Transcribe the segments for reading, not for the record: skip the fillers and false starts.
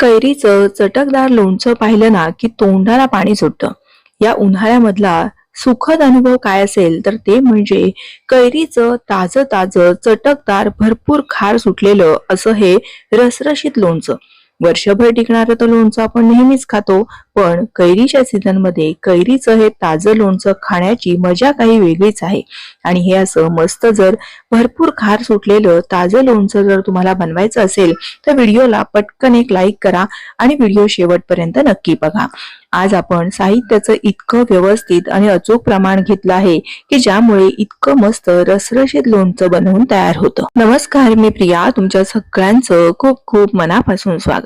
कैरीचं चटकदार लोणचं पाहिलं ना की तोंडाला पाणी सुटतं. या उन्हाळ्यामधला सुखद अनुभव काय असेल तर ते म्हणजे कैरीचं ताजं ताजं चटकदार भरपूर खार सुटलेलं असं हे रसरशीत लोणचं. वर्षभर टिकणारं तर लोणचं आपण नेहमीच खातो, पण कैरीच्या सीझन मध्ये कैरीचं हे ताजं लोणचं खाण्याची मजा काही वेगळीच आहे. आणि हे असं मस्त जर भरपूर खार सुटलेलं ताजं लोणचं जर तुम्हाला बनवायचं असेल तर व्हिडिओला पटकन एक लाईक करा आणि व्हिडिओ शेवटपर्यंत नक्की बघा. आज आपण साहित्याचं इतकं व्यवस्थित आणि अचूक प्रमाण घेतलं आहे की ज्यामुळे इतकं मस्त रसरशीत लोणचं बनवून तयार होतं. नमस्कार, मी प्रिया, तुमच्या सगळ्यांचं खूप खूप मनापासून स्वागत.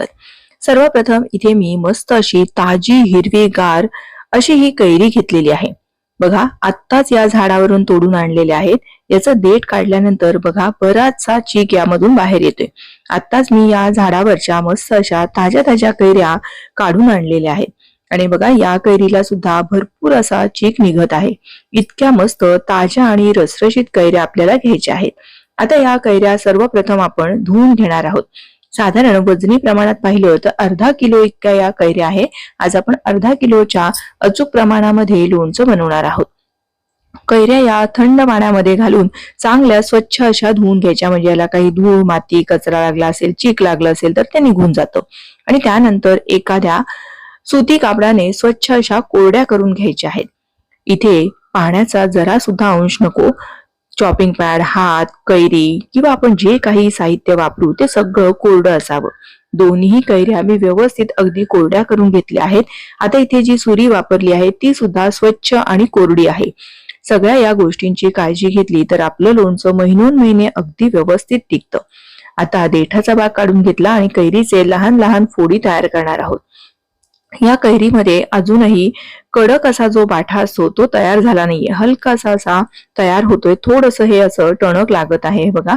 सर्वप्रथम इथे मी मस्त अशी ताजी हिरवीगार अशी ही कैरी घेतलेली आहे. बघा, आत्ताच या झाडावरून तोडून आणलेले आहेत. याचं देठ काढल्यानंतर बघा बराचसा चीक यामधून बाहेर येतोय. आत्ताच मी या झाडावरच्या मस्त अशा ताज्या ताज्या कैऱ्या काढून आणलेल्या आहेत. आणि बघा, या कैरीला सुद्धा भरपूर असा चीक निघत आहे. इतक्या मस्त ताज्या आणि रसरशीत कैऱ्या आपल्याला घ्यायच्या आहेत. आता या कैऱ्या सर्वप्रथम आपण धुवून घेणार आहोत. साधारण वजनी प्रमाणात पाहिलं तर अर्धा किलो इतक्या या कैऱ्या आहे. आज आपण अर्धा किलोच्या अचूक प्रमाणामध्ये लोणचं बनवणार आहोत. कैऱ्या या थंड पाण्यामध्ये घालून चांगल्या स्वच्छ अशा धुवून घ्यायच्या, म्हणजे याला काही धूळ माती कचरा लागला असेल, चीक लागला असेल तर ते निघून जातं. आणि त्यानंतर एखाद्या सुती कापडाने स्वच्छ अशा कोरड्या करून घ्यायच्या आहेत. इथे पाण्याचा जरा सुद्धा अंश नको. चॉपिंग पॅड, हात, कैरी किंवा आपण जे काही साहित्य वापरू ते सगळं कोरडं असावं. दोन्ही कैऱ्या मी व्यवस्थित अगदी कोरड्या करून घेतल्या आहेत. आता इथे जी सुरी वापरली आहे ती सुद्धा स्वच्छ आणि कोरडी आहे. सगळ्या या गोष्टींची काळजी घेतली तर आपलं लोणचं महिनोन-महिने अगदी व्यवस्थित टिकतं. आता देठाचा भाग काढून घेतला आणि कैरीचे लहान लहान फोडी तयार करणार आहोत. या कैरीमध्ये अजूनही कडक असा जो बाठा असतो तो तयार झाला नाहीये, हलकासा असा तयार होतोय. थोडंसं हे असं टणक लागत आहे. बघा,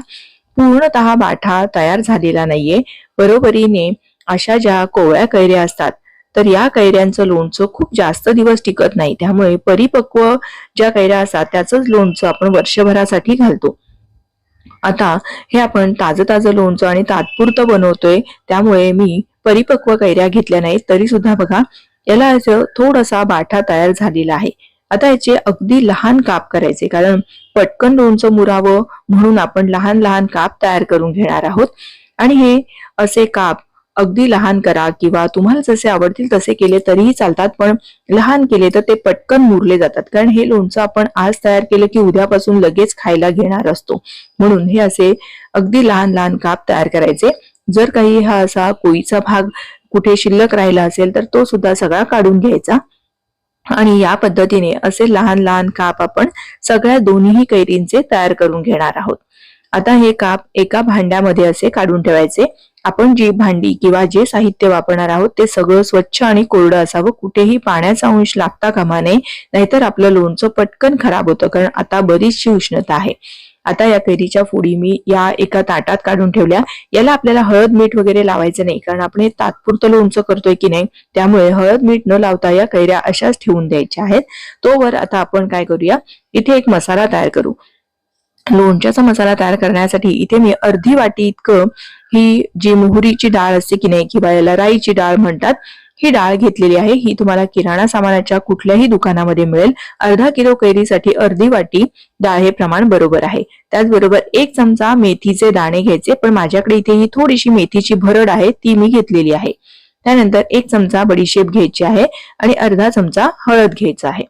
पूर्णतः बाठा तयार झालेला नाहीये. बरोबरीने अशा ज्या कोवळ्या कैऱ्या असतात तर या कैऱ्यांचं लोणचं खूप जास्त दिवस टिकत नाही. त्यामुळे परिपक्व ज्या कैऱ्या असतात त्याचंच लोणचं आपण वर्षभरासाठी घालतो. आता हे आपण ताजं ताजं लोणचं आणि तात्पुरतं बनवतोय, त्यामुळे मी परिपक्व कैऱ्या घेतल्या नाहीत. तरी सुद्धा बघा, याला असं थोडासा बाठा तयार झालेला आहे. आता याचे अगदी लहान काप करायचे, कारण पटकन लोणचं मुरावं म्हणून आपण लहान लहान काप तयार करून घेणार आहोत. आणि हे असे काप अगदी लहान करा किंवा तुम्हाला जसे आवडतील तसे केले तरीही चालतात, पण लहान केले तर ते पटकन मुरले जातात. कारण हे लोणचं आपण आज तयार केलं की उद्यापासून लगेच खायला घेणार असतो. म्हणून हे असे अगदी लहान लहान काप तयार करायचे. जर काही हा असा कोळीचा भाग कुठे शिल्लक राहिला असेल तर तो सुद्धा सगळा काढून घ्यायचा. आणि या पद्धतीने असे लहान लहान काप आपण सगळ्या दोन्ही कैरींचे तयार करून घेणार आहोत. आता हे काप एका भांड्यामध्ये असे काढून ठेवायचे. आपण जी भांडी किंवा जे साहित्य वापरणार आहोत ते सगळं स्वच्छ आणि कोरडं असावं. कुठेही पाण्याचा अंश लागता कामा नये, नाहीतर आपलं लोणचं पटकन खराब होतं, कारण आता बरीचशी उष्णता आहे. आता या कैरीच्या फोडी मी या एका ताटात काढून ठेवल्या. याला आपल्याला हळद मीठ वगैरे लावायचं नाही, कारण आपण हे तात्पुरतं लोणचं करतोय की नाही, त्यामुळे हळद मीठ न लावता या कैऱ्या अशाच ठेवून द्यायच्या आहेत. तोवर आता आपण काय करूया, इथे एक मसाला तयार करू. लोणच्याचा मसाला तयार करण्यासाठी इथे मी अर्धी वाटी इतकं ही जी मोहरीची डाळ असते की नाही, किंवा याला राईची डाळ म्हणतात, ही डाळ घेतलेली आहे. ही तुम्हाला किराणा सामानाच्या कुठल्याही दुकानामध्ये मिळेल. अर्धा किलो कैरीसाठी अर्धी वाटी डाळ हे प्रमाण बरोबर आहे. त्याचबरोबर 1 चमचा मेथीचे दाणे घ्यायचे, पण माझ्याकडे इथे ही थोडीशी मेथीची भरड आहे ती मी घेतलेली आहे. त्यानंतर 1 चमचा बडीशेप घ्यायची आहे आणि अर्धा चमचा हळद घ्यायचा आहे.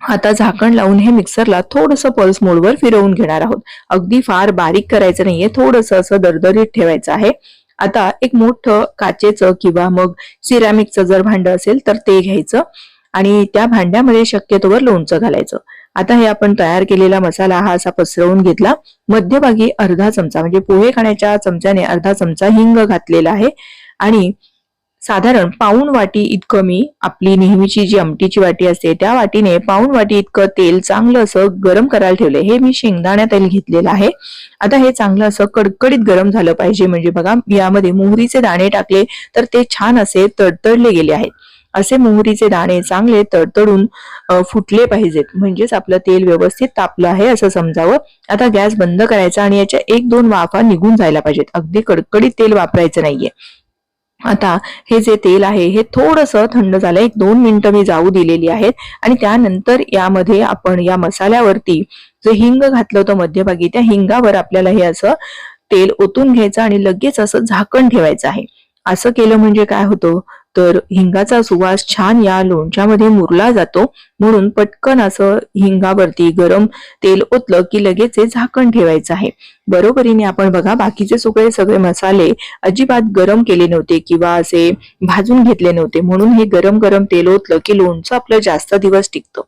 आता झाकण लावून हे मिक्सरला थोडंसं पल्स मोडवर फिरवून घेणार आहोत. अगदी फार बारीक करायचं नाहीये, थोडंसं असं दरदरीत ठेवायचं आहे. आता एक मोठं काचेचं किंवा मग सिरॅमिकचं जर भांड असेल तर ते घ्यायचं आणि त्या भांड्यामध्ये शक्यतोवर लोणचं घालायचं. आता हे आपण तयार केलेला मसाला हा असा पसरवून घेतला. मध्यभागी अर्धा चमचा, म्हणजे पोहे खाण्याच्या चमच्याने अर्धा चमचा हिंग घातलेला आहे. आणि साधारण पाऊण वाटी इतकं मी आपली नेहमीची जी आमटीची वाटी असते त्या वाटीने पाऊण वाटी इतकं तेल चांगलं असं गरम करायला ठेवले. हे मी शेंगदाणा तेल घेतलेलं आहे. आता हे चांगलं असं कडकडीत गरम झालं पाहिजे. म्हणजे बघा, यामध्ये मोहरीचे दाणे टाकले तर ते छान असे तडतडले गेले आहेत. असे मोहरीचे दाणे चांगले तडतडून फुटले पाहिजेत, म्हणजेच आपलं तेल व्यवस्थित तापलं आहे असं समजावं. आता गॅस बंद करायचा आणि याच्या 1-2 वाफा निघून जायला पाहिजेत. अगदी कडकडीत तेल वापरायचं नाहीये. आता हे जे तेल आहे हे थोडंसं थंड झालं, 1-2 मिनिटं मी जाऊ दिलेली आहेत आणि त्यानंतर यामध्ये आपण या मसाल्यावरती जे हिंग घातलं होतं मध्यभागी, त्या हिंगावर आपल्याला हे असं तेल ओतून घ्यायचं आणि लगेच असं झाकण ठेवायचं आहे. असं केलं म्हणजे काय होतं, तर हिंगाचा सुवास छान या लोणच्यामध्ये मुरला जातो. म्हणून पटकन असं हिंगावरती गरम तेल ओतलं की लगेच हे झाकण ठेवायचं आहे. बरोबरीने आपण बघा बाकीचे सगळे मसाले अजिबात गरम केले नव्हते किंवा असे भाजून घेतले नव्हते, म्हणून हे गरम गरम तेल ओतलं की लोणचं आपलं जास्त दिवस टिकतं.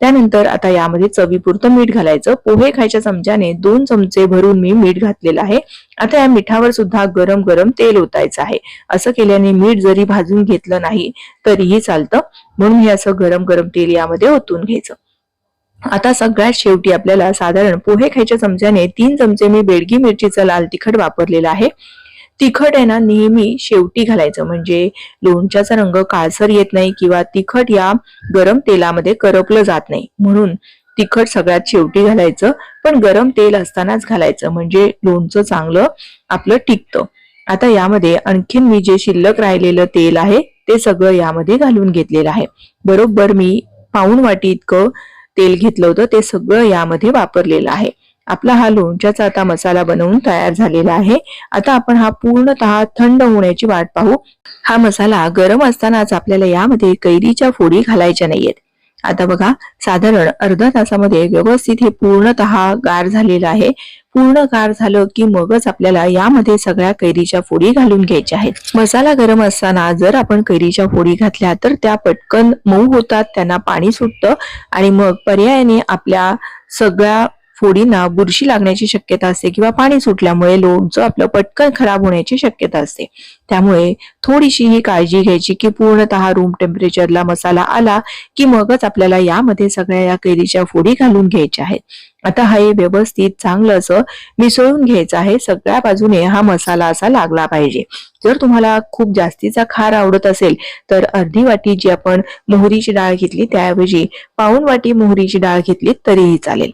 त्यानंतर आता यामध्ये चवीपुरतं मीठ घालायचं. पोहे खायच्या चमच्याने 2 चमचे भरून मी मीठ घातलेलं आहे. आता या मिठावर सुद्धा गरम गरम तेल ओतायचं आहे. असं केल्याने मीठ जरी भाजून घेतलं नाही तरीही चालतं, म्हणून हे असं गरम गरम तेल यामध्ये ओतून घ्यायचं. आता सगळ्यात शेवटी आपल्याला साधारण पोहे खायच्या चमच्याने 3 चमचे मी बेडगी मिरचीचं लाल तिखट वापरलेलं आहे. तिखट आहे ना नेहमी शेवटी घालायचं, म्हणजे लोणच्याचा रंग काळसर येत नाही किंवा तिखट या गरम तेलामध्ये करपलं जात नाही. म्हणून तिखट सगळ्यात शेवटी घालायचं, पण गरम तेल असतानाच घालायचं, म्हणजे लोणचं चांगलं आपलं टिकतं. आता यामध्ये आणखीन मी जे शिल्लक राहिलेलं तेल आहे ते सगळं यामध्ये घालून घेतलेलं आहे. बरोबर मी पाऊण वाटी इतकं तेल घेतलं होतं, ते सगळं यामध्ये वापरलेलं आहे. आपला हा लोणच्याचा आता मसाला बनवून तयार झालेला आहे. आता आपण हा पूर्णतः थंड होण्याची वाट पाहू. हा मसाला गरम असतानाच आपल्याला यामध्ये कैरीच्या फोडी घालायच्या नाहीयेत. आता बघा साधारण अर्धा तासामध्ये व्यवस्थित हे पूर्णतः गार झालेलं आहे. पूर्ण गार झालं की मगच आपल्याला यामध्ये सगळ्या कैरीच्या फोडी घालून घ्यायच्या आहेत. मसाला गरम असताना जर आपण कैरीच्या फोडी घातल्या तर त्या पटकन मऊ होतात, त्यांना पाणी सुटतं आणि मग पर्यायाने आपल्या सगळ्या फोडींना बुरशी लागण्याची शक्यता असते किंवा पाणी सुटल्यामुळे लोणचं आपलं पटकन खराब होण्याची शक्यता असते. त्यामुळे थोडीशी ही काळजी घ्यायची की पूर्णतः रूम टेम्परेचरला मसाला आला की मगच आपल्याला यामध्ये सगळ्या या कैरीच्या फोडी घालून घ्यायच्या आहेत. आता हे व्यवस्थित चांगलं असं मिसळून घ्यायचं आहे. सगळ्या बाजूने हा मसाला असा लागला पाहिजे. जर तुम्हाला खूप जास्तीचा खार आवडत असेल तर अर्धी वाटी जी आपण मोहरीची डाळ घेतली त्याऐवजी पाऊण वाटी मोहरीची डाळ घेतली तरीही चालेल.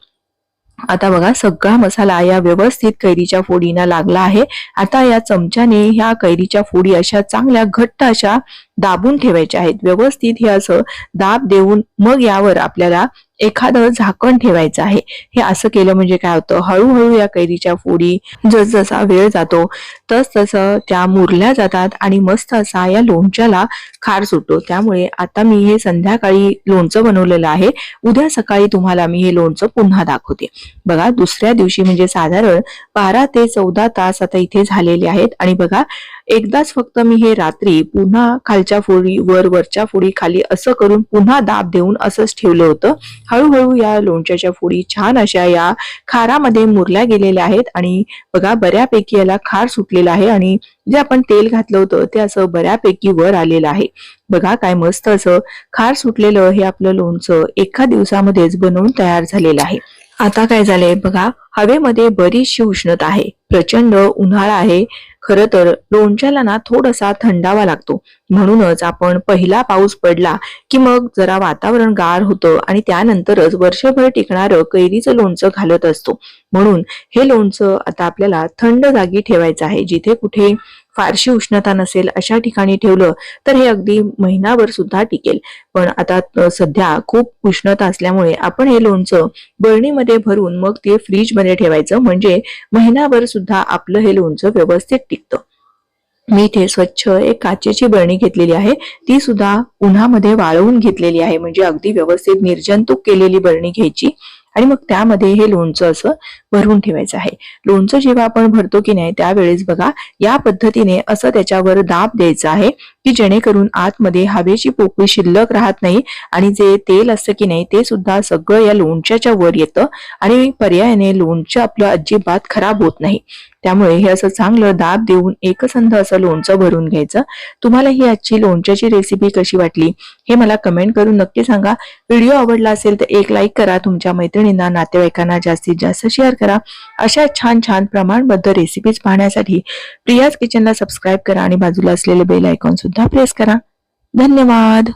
आता बघा सगळा मसाला या व्यवस्थित कैरीच्या फोडीना लागला आहे. आता या चमच्याने ह्या कैरीच्या फोडी अशा चांगल्या घट्ट अशा दाबून ठेवायच्या आहेत. व्यवस्थित हे असं दाब देऊन मग यावर आपल्याला एखादं झाकण ठेवायचं आहे. हे असं केलं म्हणजे काय होतं, हळूहळू या कैरीच्या फोडी जसजसा वेळ जातो तसं त्या मुरल्या जातात आणि मस्त असा या लोणच्याला खार सुटतो. त्यामुळे आता मी हे संध्याकाळी लोणचं बनवलेलं आहे. उद्या सकाळी तुम्हाला मी हे लोणचं पुन्हा दाखवते. बघा दुसऱ्या दिवशी म्हणजे साधारण 12 ते 14 तास आता इथे झालेले आहेत आणि बघा एकदाच फक्त मी हे रात्री पुन्हा खालच्या फोडी वरच्या फोडी खाली असं करून पुन्हा दाब देऊन असंच ठेवलं होतं. हळूहळू या लोणच्याच्या फोडी छान अशा या खारामध्ये मुरल्या गेलेल्या आहेत आणि बघा बऱ्यापैकी याला खार सुटलेला आहे आणि जे आपण तेल घातलं होतं ते असं बऱ्यापैकी वर आलेलं आहे. बघा काय मस्त असं खार सुटलेलं हे आपलं लोणचं एका दिवसामध्येच बनवून तयार झालेलं आहे. आता काय झालंय बघा, हवेमध्ये बरीचशी उष्णता आहे, प्रचंड उन्हाळा आहे. खरं तर लोणच्याला ना थोडासा थंडावा लागतो, म्हणूनच आपण पहिला पाऊस पडला की मग जरा वातावरण गार होतं आणि त्यानंतरच वर्षभर टिकणारं कैरीचं लोणचं घालत असतो. म्हणून हे लोणचं आता आपल्याला थंड जागी ठेवायचं आहे. जिथे कुठे फारशी उष्णता नसेल अशा ठिकाणी ठेवलं तर हे अगदी महिनाभर सुद्धा टिकेल. पण आता सध्या खूप उष्णता असल्यामुळे आपण हे लोणचं बरणीमध्ये भरून मग ते फ्रीज मध्ये ठेवायचं, म्हणजे महिनाभर सुद्धा आपलं हे लोणचं व्यवस्थित टिकतं. मी इथे स्वच्छ एक काचेची बरणी घेतलेली आहे, ती सुद्धा उन्हामध्ये वाळवून घेतलेली आहे, म्हणजे अगदी व्यवस्थित निर्जंतुक केलेली बरणी घ्यायची आणि मग त्यामध्ये हे लोणचं असं भरून ठेवायचं आहे. लोणचं जेव्हा आपण भरतो की नाही त्यावेळेस बघा या पद्धतीने असं त्याच्यावर दाब द्यायचा आहे की जेणेकरून आतमध्ये हवेची पोकळी शिल्लक राहत नाही आणि जे तेल असतं की नाही ते सुद्धा सगळं या लोणच्याच्या वर येतं आणि पर्यायाने लोणचं आपलं अजिबात खराब होत नाही. त्यामुळे हे असं चांगलं दाब देऊन एकसंध असं लोणचं भरून घ्यायचं. तुम्हाला ही आजची लोणच्याची रेसिपी कशी वाटली हे मला कमेंट करून नक्की सांगा. व्हिडिओ आवडला असेल तर एक लाईक करा, तुमच्या मैत्रिणींना नातेवाईकांना जास्तीत जास्त शेअर करा. अशा छान छान प्रमाणबद्ध रेसिपीज पाहण्यासाठी प्रियाज किचनला सबस्क्राईब करा आणि बाजूला असलेले बेल आयकॉन सुद्धा प्रेस करा. धन्यवाद.